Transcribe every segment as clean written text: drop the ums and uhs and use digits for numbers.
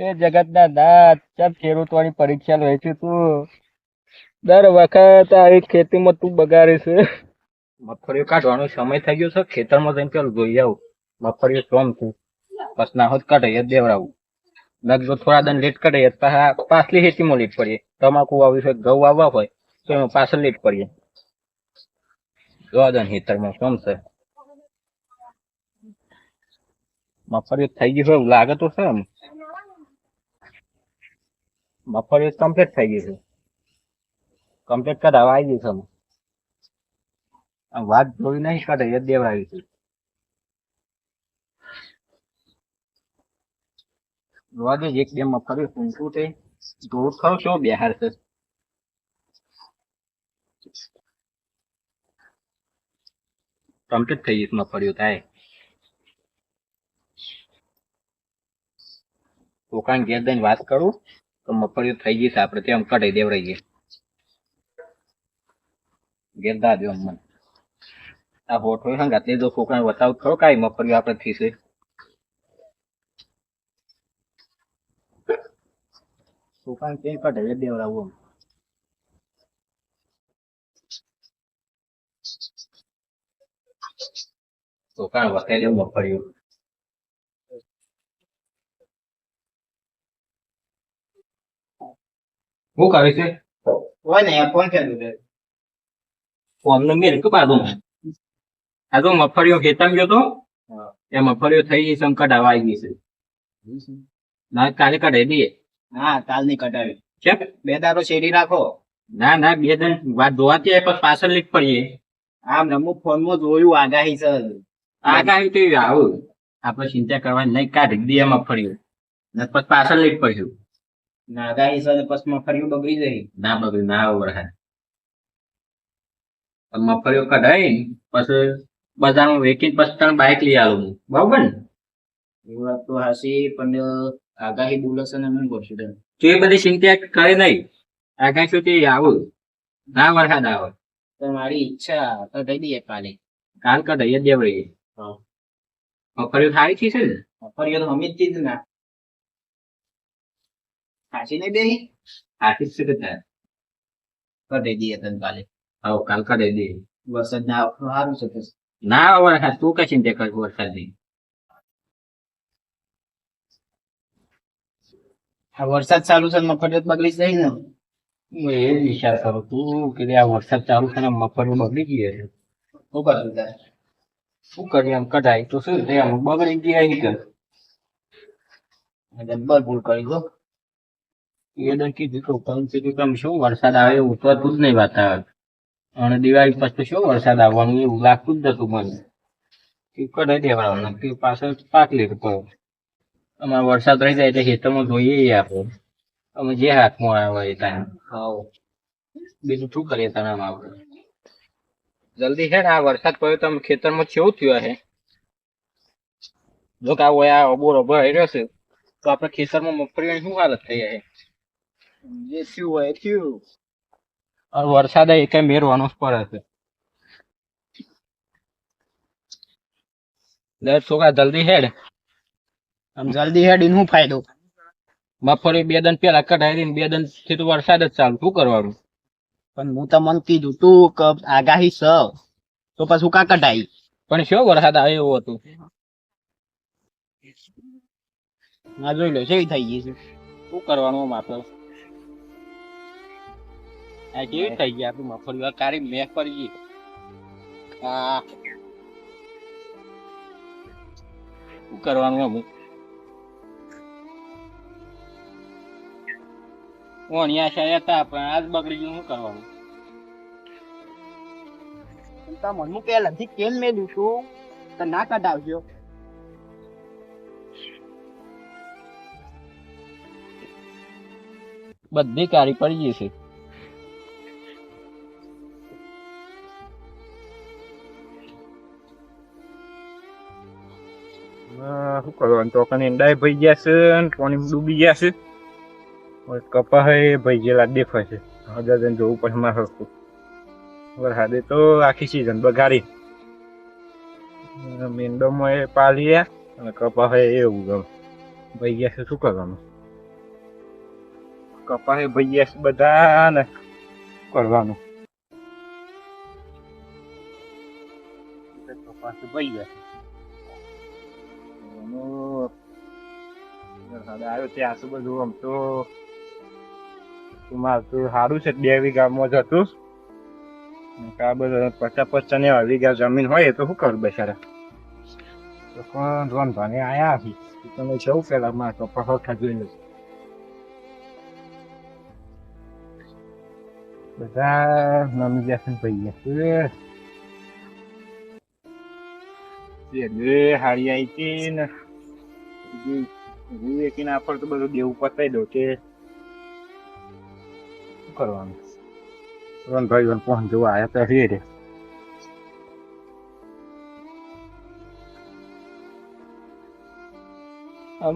એ જગતના નાથ ચમ ખેડૂતોની પરીક્ષા લે છે તું. દર વખત આવી ખેતીમાં તું બગાડે છે. મગફળીઓ કાઢવાનો સમય થઈ ગયો છે, ખેતરમાં જઈને પેલું જોઈ આવું મગફળીઓ કોમ છે. બસ ના હોત કાઢે જ દેવડાવું. લગભગ થોડા દન લેટ કાઢે પાછલી ખેતીમાં લેટ પડીએ. તમાકુ વાવ્યું છે, ઘઉં વાવવા હોય તો એમાં પાછળ લેટ પડીએ. જોવા દન ખેતરમાં કોમ છે. મગફળીઓ થઈ ગઈ હોય એવું લાગે તો છે એમ. મગફળીઓ કમ્પ્લીટ થઈ ગઈ છે. કમ્પ્લીટ કઢાવા આવી ગઈ છે એમ. આમ વાત જોઈ નહીં કાઢે એ જ દેવડાવી છે. જોવા દે એક બે મગફળી ઊંચું છે. જોર ખરો કેવો બિહાર છે. કમ્પ્લીટ થઈ ગઈ છે મગફળીઓ થાય. દુકાન ઘેર જઈને વાત કરું તો મગફળીઓ થઈ ગઈ છે, આપણે ત્યાં કઢાઈ દેવડાવીએ. ઘેર દાદો અમને આ હોઠ હોય હંગાત લીધો છોકરાને બતાવું ખરો કાંઈ મગફળીઓ આપણે થઈ છે. દુકાન ક્યાંય કઢાઈ દેવડાવું આમ. દુકાન વસાઈ દેવું મગફળીઓ. શું કરે છે? હોય ને યાર ફોન કર્યો છે. ફોન મેલ કે બાજુ આ તો મગફળીઓ ખેતમ ગયો તો એ મગફળીઓ થઈ ગઈ છે, કઢાવા આવી ગઈ છે. ના કાલે કઢાઈ દઈએ. હા કાલ ની કટાવી છે બે દારો શેરી રાખો. ના ના બે દન વાત જોવાતી હોય પછી પાછળ લીક પડીએ. આમ અમુક ફોન માં જોયું આગાહી છે. આગાહી તો આવું આપણે ચિંતા કરવાની નહીં, કાઢી દઈએ મગફળીઓ ને પછી પાછળ લીક પડ્યું. આગાહી છે પછી મગફળીઓ બગડી જાય. ના બધું ના વરસાદ મગફળીઓ કઢાઈ પછી બજારમાં વેચી પછી તને બાઇક લઈ આવું હું, બરોબર ને? એ વાત તો હાસી પણ આગાહી બોલે છે ને હું કરશું તને. તું એ બધી ચિંતા કરે નહીં. આગાહી શું તે આવું ના વરસાદ આવે તો મારી ઈચ્છા તો કહી દઈએ કાલે. કાલ કઢાઈ દેવડીએ. મગફળીઓ સારી છે ને? મગફળીઓ તો અમિત થી જ ના હાસી નહીં બેહી આખી છે કે થાય કરી દઈએ તને કાલે. હવે કાલ કઢાઈ દઈએ. વરસાદ ના આવે તો સારું છે પછી. ના આવે વરસાદ તું કઈ ચિંતા કર વરસાદની. આ વરસાદ ચાલુ છે ને મગફળીઓ તો બગડી જ જાય ને. હું એ જ વિચાર કરું તું કે આ વરસાદ ચાલુ છે ને મગફળીઓ બગડી ગઈ છે. શું કરશું તારે? શું કરીએ આમ કઢાઈ તો શું થાય આમ બગડી ગયા કે જબ્બર ભૂલ કરી દો. એ દન કીધું તો પણ કીધું કે આમ શું વરસાદ આવે એવું ઉતરતું જ નહીં વાતાવરણ. અને દિવાળી પછી શું વરસાદ આવવાનું એવું લાગતું જ નતું મને. એ કઢાઈ દેવાનું કે પાછળ પાક લીધું પડે. અમારે વરસાદ રહી જાય એટલે ખેતરમાં જોઈએ આપણે અમે જે હાથમાં આવે એ ટાઈમ. હાવ બીજું શું કરીએ તને આપણે જલ્દી છે ને આ વરસાદ પડ્યો તો આમ ખેતરમાં કેવું થયું હે. જો કે આ અબો રબો આવી રહ્યો છે તો આપણે ખેતરમાં મગફળીની શું હાલત થઈ જાય. જે થયું હોય એ થયું. और वरसाद एक मेरવાનો જ પડે છે. લે છોકરા જલ્દી હેડ. આમ જલ્દી હેડીને શું ફાયદો? મગફળી બે દન પેલા કઢાઈ દઈને બે દન થી તો વરસાદ જ ચાલુ શું કરવાનું. પણ હું તમને કીધું તું કે આગાહી છે તો પછી કા કઢાઈ. પણ શું વરસાદ આવે એવું હતું. ના જોઈ લો કેવી થઈ ગઈ છે. શું કરવાનું આમ આપણે આ કેવી થઈ ગઈ આપણી મગફળી કારી મેઘ પડી ગઈ. હા શું કરવાનું આમ ઓણિયા છે હતા પણ આજ બગડી ગયું શું કરવાનું. મનનું પહેલાથી કેમ મેલ્યું છું તો ના કઢાવજો. બધી કારી પડી ગઈ છે. શું કરવાનું તો કને ડાય ભઈ ગયા છે ને પાણી ડૂબી ગયા છે. કપા હે ભાઈ ગયેલા દેખાય છે. હજાર જણ જોવું પડે મારે વરસાદે તો આખી સિઝન બગાડી. મેંડોમાં એ પાલીએ અને કપા હે એવું ગમ ભાઈ ગયા છે શું કરવાનું. કપાહે ભૈયા બધા ને કરવાનું કપાસ ભૈયા આવ્યો ત્યાં શું બધું આમ તો મારું તો સારું છે 2 વીઘામાં જ હતું આ બધા 50-50 ને વીઘા જમીન હોય એ તો શું કરું બેસારા તો કોણ રોન ભાને આયા હતી તમે જવું પેલા માં કપાસ હરખા જોઈ લો બધા નમી ગયા ભૈયા હારી આવી હતી ને હું એકીને આપડ તો બધું દેવું પતાવી દઉં કે શું કરવાનું રણભાઈ પહોંચ જોવા આવ્યા તો રે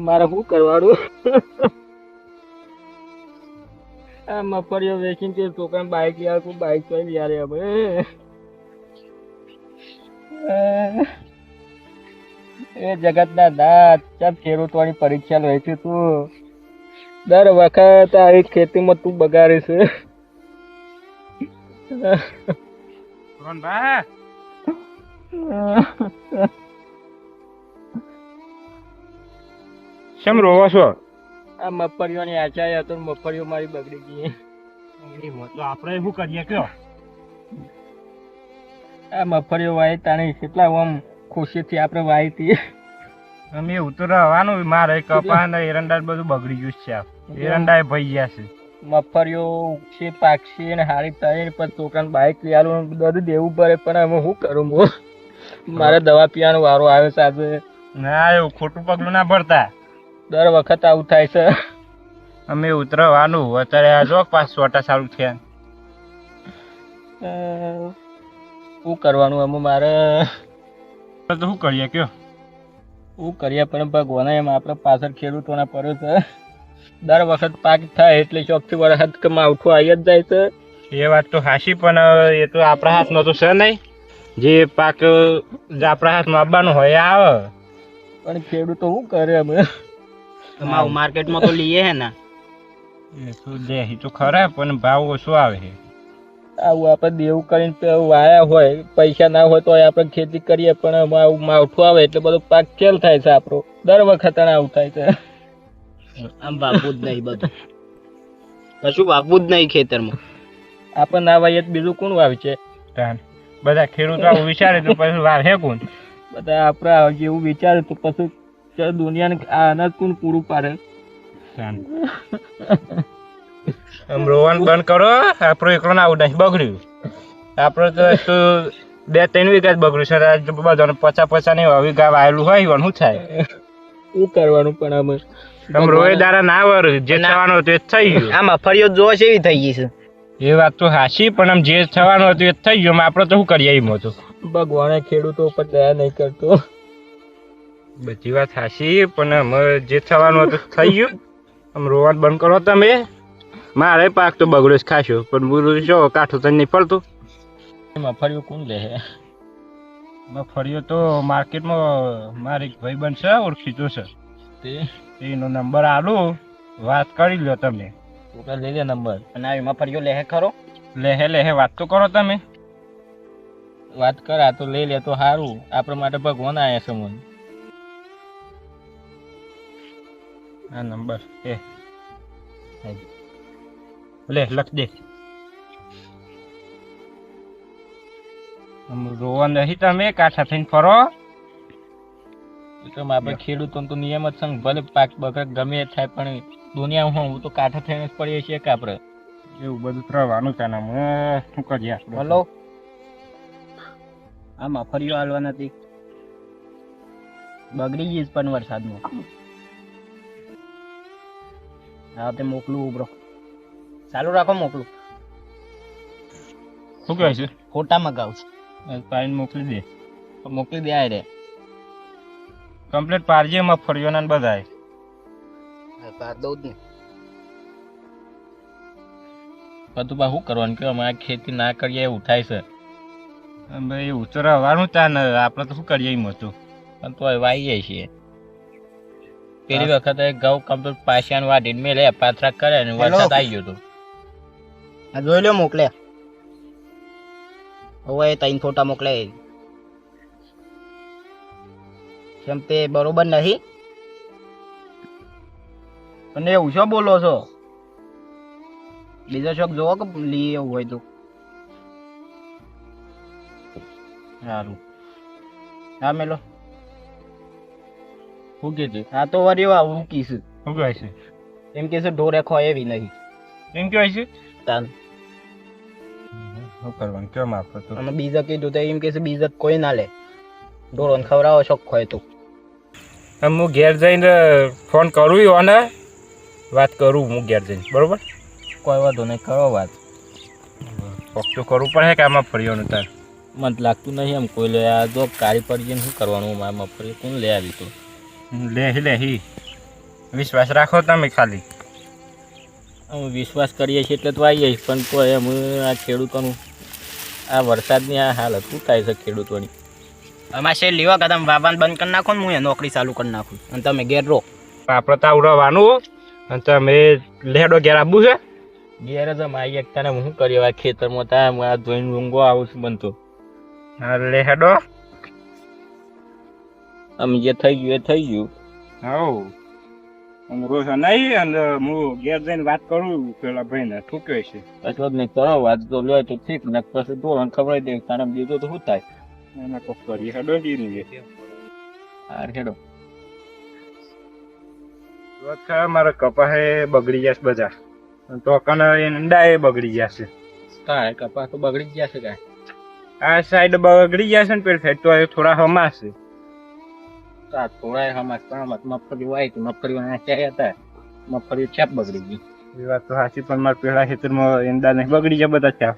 મારે શું કરવાનું આ મફળીઓ વેચીને તે છોકરાને બાઈક યાર બાઈક ચોઈ યાર હવે એ જગતના દાંત ચાપ ખેડૂતોની પરીક્ષા લે છે તું દર વખત આવી ખેતીમાં તું બગાડીશ શેમ રોવો છો આ મગફળીઓની આશા હતો મગફળીઓ મારી બગડી ગઈ તો આપણે શું કરીએ કયો આ મગફળીઓ વાય તાણી કેટલા આમ ખુશીથી આપણે વાઈ હતી અમે ઉતરવાનું મારે કપા ને એરંડા બધું બગડી ગયું છે એરંડા ભઈ ગયા છે મગફળીઓ ઉગશે પાકશે ને હારી થાય પછી છોકરાને બાઈક લઈ આલું બધું દેવું પડે પણ હવે શું કરું હું મારે દવા પીવાનો વારો આવ્યો છે આજે ના એવું ખોટું પગલું ના ભરતા દર વખત આવું થાય છે અમે ઉતરવાનું અત્યારે આ જો 5 છોટા સારું થયા શું કરવાનું અમે મારે તો શું કરીએ કયો શું કરીએ પણ ભગવાને એમ આપણે પાછળ ખેડૂતોના પડ્યો છે દર વખત પાક થાય એટલે ચોકથી વરસાદ કે માવઠું આવી જ જાય છે એ વાત તો હાશી પણ એ તો આપણા હાથમાં તો છે નહીં જે પાક આપણા હાથમાં આવવાનો હોય આવે પણ ખેડૂતો શું કરે અમે માર્કેટમાં તો લઈએ હે ને એ તો દે તો ખરા પણ ભાવ ઓછો આવે છે આવું આપણે દેવું કરીને વાયા હોય પૈસા ના હોય તો આપણે ખેતી કરીએ પણ આવું માવઠું આવે એટલે બધો પાક ફેલ થાય છે આપણો દર વખત આવું થાય છે આમ વાપવું જ નહીં બધું કશું વાપવું જ નહીં ખેતરમાં આપણે ના વાવીએ બીજું કોણ વાવે છે બધા ખેડૂતો આવું વિચારે તો પછી વાવે કોણ બધા આપણે જેવું વિચારે તો પછી દુનિયાને આ અનાજ કોણ પૂરું પાડે આમ રોવાનું બંધ કરો આપણો એકલો ના આવું નહીં બગડ્યું આપણે તો 2-3 વીઘા જ બગડ્યું છે બધાને 50-50 ને વીઘા વાયેલું હોય શું થાય શું કરવાનું પણ અમે રોય દાડા ના વર જે થવાનું હતું એ થઈ ગયું આ મફળીઓ જોવા જેવી થઈ ગઈ છે એ વાત તો હાશી પણ આમ જે થવાનું હતું એ થઈ ગયું આપણે તો શું કરીએ એમ હતું ભગવાને ખેડૂતો ઉપર દયા નહીં કરતો બધી વાત હાશી પણ અમે જે થવાનું હતું થઈ ગયું આમ રોવાનું બંધ કરો તમે મારે પાક તો બગડ્યો જ ખાશો પણ બોલું છો કાઠું તને નહીં પડતું મફળીઓ કોણ લે મફળીઓ તો માર્કેટમાં મારે એક ભાઈ બનશે ઓળખીતો છે એનો નંબર આલું વાત કરી લો તમે લઈ લે નંબર અને આવી મફળીઓ લેહે ખરો લેહે વાત તો કરો તમે વાત કરા તો લઈ લે તો સારું આપણા માટે ભગવાન આયા છે મને આ નંબર લે લખ દે રોવા નહીં તમે કાઠા થઈને ફરો આપણે ખેડૂતો તો નિયમ જ છે ભલે પાક બગડ ગમે એ થાય પણ દુનિયા હું તો કાઠા થઈને જ પડીએ છીએ કે આપણે એવું બધું રહેવાનું છે ને શું કરીએ બોલો આ મફળીઓ હાલવા નથી બગડી ગઈ પણ વરસાદમાં હા તે મોકલું ઉભરો ચાલુ રાખો મોકલું શું કહે છે ફોટા મગાવું છું પાણી મોકલી દે આ રે કમ્પ્લીટ પારજે મગફળીઓના બધાય પાર દઉં જ ને બધું બા શું કરવાનું કે અમારે ખેતી ના કરીએ એવું થાય છે ભાઈ ઉતરવાનું તા ને આપણે તો શું કરીએ એમ હતું પણ તો વાવીએ છીએ પેલી વખતે ઘઉં કમ્પ્લીટ પાછાન વાઢીને મેલે પાથરા કરે ને વરસાદ આવી ગયો તો. આ જોઈ લો મોકલે હવે 3 ફોટા મોકલે કેમ તે બરોબર નહીં અને એવું શું બોલો છો બીજો શોખ જોવો કે લઈ એવું હોય તો સારું હા મેલો શું કીધું? હા તો વર્યો આવું કીશું શું કહે છે? એમ કે છે ઢોરે ખોય એવી નહીં એમ કહેવાય છે? તાન શું કરવાનું કેમ આપતો તો? અને બીજા કીધું તો એમ કે છે બીજા કોઈ ના લે ઢોરોને ખવડાવો શોખ ખોય તો હું ઘેર જઈને ફોન કરું અને વાત કરું હું ઘેર જઈને બરોબર. કોઈ વાંધો નહીં કરો વાત. તો કરવું પડે કે આમાં ફર્યો તાર મને લાગતું નહીં એમ કોઈ લે આ જો કાળી પડી જઈને શું કરવાનું મારા મફળી કોણ લે આવી તો લે વિશ્વાસ રાખો તમે ખાલી. અમે વિશ્વાસ કરીએ છીએ એટલે તો આવીએ પણ તો એમ આ ખેડૂતોનું આ વરસાદની આ હાલત શું થાય છે ખેડૂતોની. અમારે શેર લેવા કે તમે બાબાને બંધ કરી નાખો ને હું એ નોકરી ચાલુ કરી નાખું અને તમે ઘેર રહો આપણે તો આવડવાનું અને તમે લેડો ઘેર આવવું છે ઘેર જ અમે આવી એકતા ને શું કરીએ આ ખેતરમાં ત્યાં આ જોઈને ઊંઘો આવું છું બનતો. હા લેડો અમે જે થઈ ગયું એ થઈ ગયું. હા રોજ નહીં અને હું ઘેર જઈને વાત કરું પેલા ભાઈને શું કહે છે કશો જ નહીં કરો વાત તો લે તો ઠીક ને પછી તો ખબર દે તારે બીજું તો શું થાય એના કોક કરી હેડો જી નહીં હા હેડો. મારા કપાહે બગડી જશે બધા તો કને ઈંડા એ બગડી જશે. કાંઈ કપાસ તો બગડી જ જશે કાંઈ આ સાઈડ બગડી જશે ને પેલી સાઈડ તો થોડા હમાશે. થોડા હમાસ પણ મગફળી વાય તો મગફળી નાખ્યા હતા મગફળી છાપ બગડી ગઈ. એ વાત તો સાચી પણ મારા પેલા ખેતરમાં ઈંડા નહીં બગડી જાય બધા છાપ.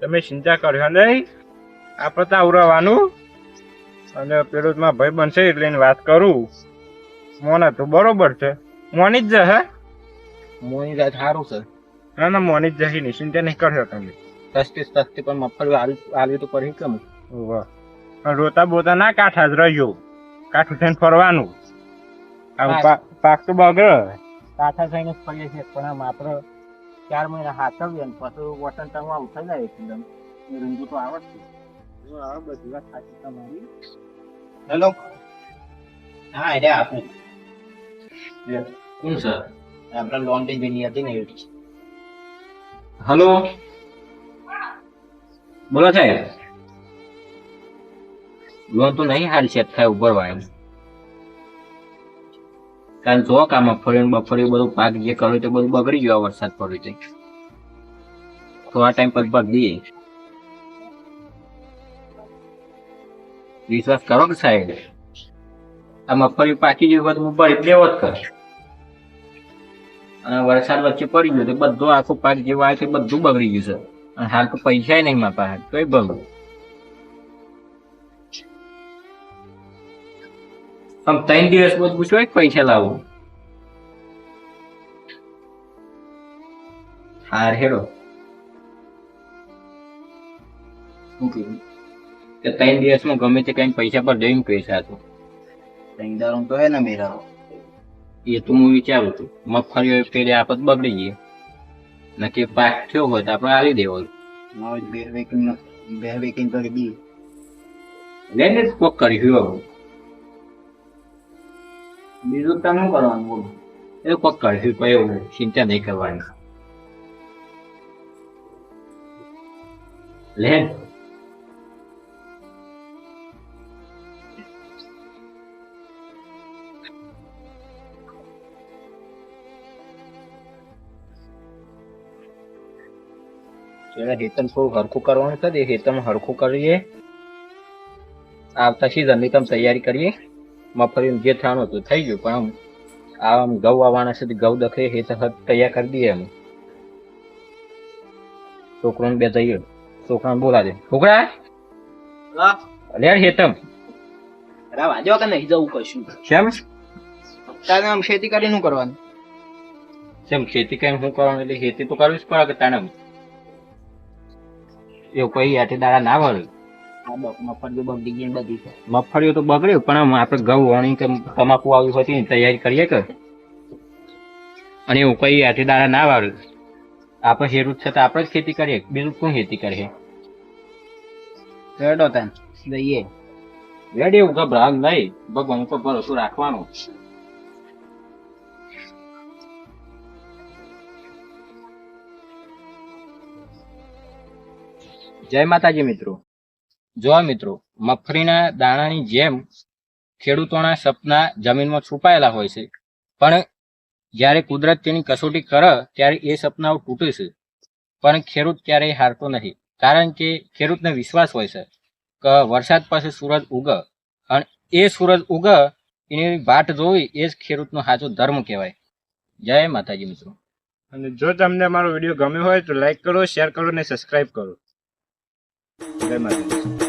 તમે ચિંતા કર્યો નહીં આપણે તો આવડવાનું અને પેલું માં ભાઈ બનશે એટલે એની વાત કરું મોને તો બરોબર છે મોની જ હે મોની જાય સારું છે. ના ના મોની જ જઈ નહીં ચિંતા નહીં કર્યો તમે સસ્તી પણ મગફળી આવી તો પડી કેમ વાહ રોતા બોતા ના કાંઠા જ રહ્યો કાઠું થઈને ફરવાનું પાક તો બગડે કાંઠા થઈને જ ફરીએ છીએ પણ આમ આપણે 4 મહિના હાથવીએ ને પછી વતન ટંગવા ઉઠાઈ જાય એકદમ રીંગું તો આવડશે બધી વાત સાચી તમારી. હેલો હા એટલે આપું કોણ સર આપણે લોન્ડ્રી બની હતી ને એવી હલો બોલો સાહેબ લોન તો નહીં હારી સેટ થાય ઉભરવાય કારણ જો કામ ફરી બફરી બધું પાક જે કર્યું તે બધું બગડી ગયો વરસાદ પડ્યો છે થોડા ટાઈમ પછી બગડી વિશ્વાસ કરો કે સાહેબ આ મગફળી પાકી ગયું બધું ભરી લેવો જ કર અને વરસાદ વચ્ચે પડી ગયો તો બધો આખો પાક જે વાય છે બધું બગડી ગયું છે અને હાલ તો પૈસા નહીં મારા પાસે તોય બગડું આમ 3 દિવસ બધું પૂછો પૈસા લાવું હાર હેડો શું કીધું કે 3 દિવસમાં ગમે તે કઈ પૈસા પર જઈને પૈસા તો તૈયાર તો હે ને મેરા એ તો હું વિચારું છું મગફળી પેલી આપત બગડી ગઈ નક્કી પાક થયો હોય તો આપણે આવી દેવાનું બે વેકિંગ કરી દી લઈને જ કોક કર્યું બીજું તમે શું કરવાનું બોલો એ કોક કર્યું કોઈ એવું ચિંતા નહીં કરવાની લે હેતન થોડું હરખું કરવાનું છે એ હેતન હરખું કરીએ આવતા સિઝનની તમે તૈયારી કરીએ મગફળી જે થવાનું હતું થઈ ગયું પણ આમ ઘઉં આવવાના છે ઘઉં દખે હેતન તૈયાર કરી દઈએ અમે છોકરાને બે જઈએ છોકરાને બોલા દે છોકરા લે હેતમ વાજો કે નહીં જવું કશું કેમ તારે આમ ખેતી કરીને શું કરવાનું કેમ ખેતી કરીને શું કરવાનું એટલે ખેતી તો કરવી જ પડે કે તાણે એવું કઈ આટે દાડા ના વળે મફત બગડી ગઈ ને બધી. મગફળીઓ તો બગડ્યું પણ આમ આપણે ઘઉં વણી કે તમાકુ આવી હતી એની તૈયારી કરીએ કે અને એવું કઈ આથી દાડા ના વાળું આપણે ખેડૂત છે તો આપણે જ ખેતી કરીએ બીજું શું ખેતી કરીએ રેડો તન જઈએ. રેડી એવું ગભરાવ નહીં ભગવાન ઉપર ભરોસો રાખવાનો. જય માતાજી મિત્રો. જો મિત્રો, મગફળીના દાણાની જેમ ખેડૂતોના સપના જમીનમાં છુપાયેલા હોય છે, પણ જ્યારે કુદરત તેની કસોટી કરે ત્યારે એ સપનાઓ તૂટે છે. પણ ખેડૂત ક્યારેય હારતો નથી, કારણ કે ખેડૂતને વિશ્વાસ હોય છે કે વરસાદ પછી સૂરજ ઉગે, અને એ સૂરજ ઉગે એની વાટ જોવી એ જ ખેડૂતનો સાચો ધર્મ કહેવાય. જય માતાજી મિત્રો. અને જો તમને અમારો વિડીયો ગમ્યો હોય તો લાઈક કરો, શેર કરો અને સબસ્ક્રાઇબ કરો. જય માતાજી.